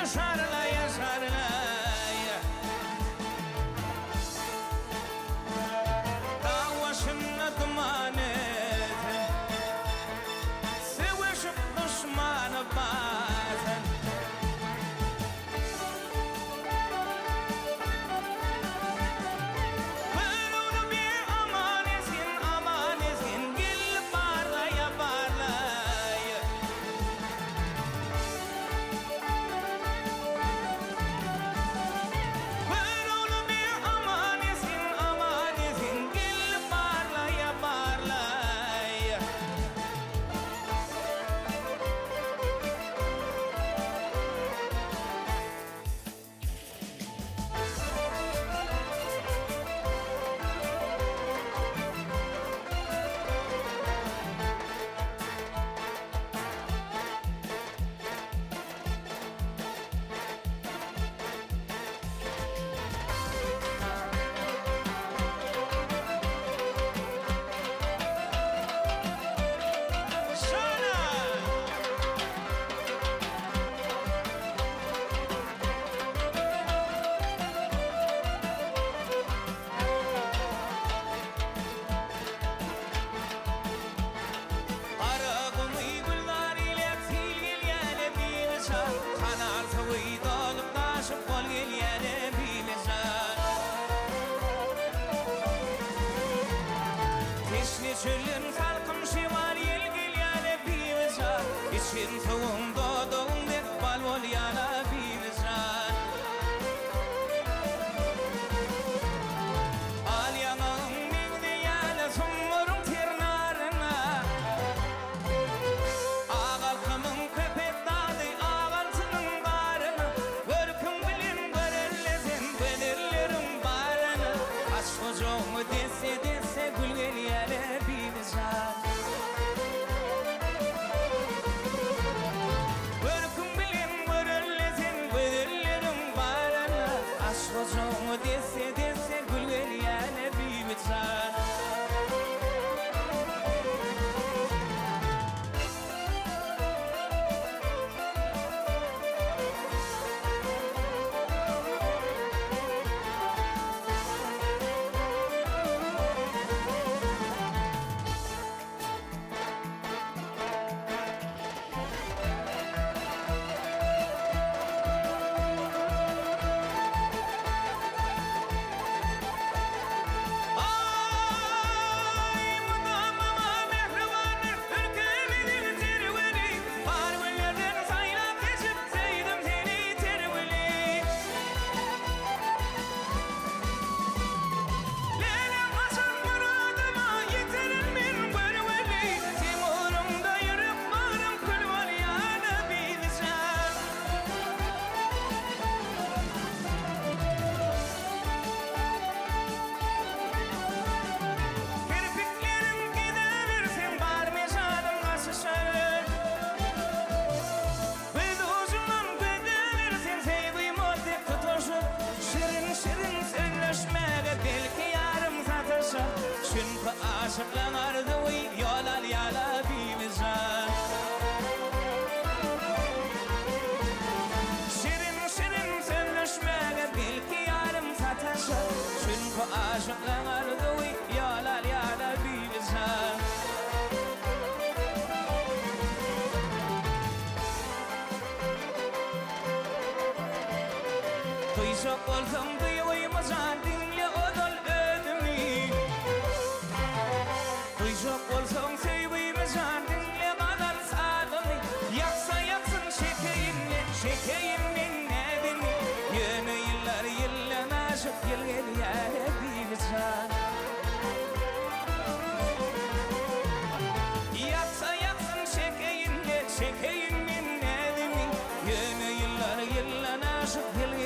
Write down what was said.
yaşarla yaşarla dağ başına duman edin sevişip düşmanı bazen Bölünü bir aman etsin gel parlaya parlaya Bölünü bir aman etsin gel parlaya parlaya Çölün salkım şivar yelgil yana bimizan İçin soğum doğduğum dek balbol yana bimizan Al yanağım mengde yana sumurun ternarına Ağalkımın köpek dağdı ağaltının barına Görküm bilin görerlesin belirlerim barına Aç çocuğumu dese gülgel yana bimizan Görküm bilin görerlesin belirlerim barına Aç çocuğumu dese gülgel yana bimizan Çünkü aşıklanardı uy yolar yala bimizan Şirin şirin söyleşmeye bil ki yarım sataşa Çünkü aşıklanardı uy yolar yala bimizan Duyacak olsam duyuymazan dinle odol ödümü Duyacak olsam sevimizan dinle kadar sadımı Yaksa yaksın şekeyimin nedeni Yeni yıllar yıllan aşık gel ya bimizan Yaksa yaksın şekeyimin nedeni Yeni yıllar yıllan aşık gel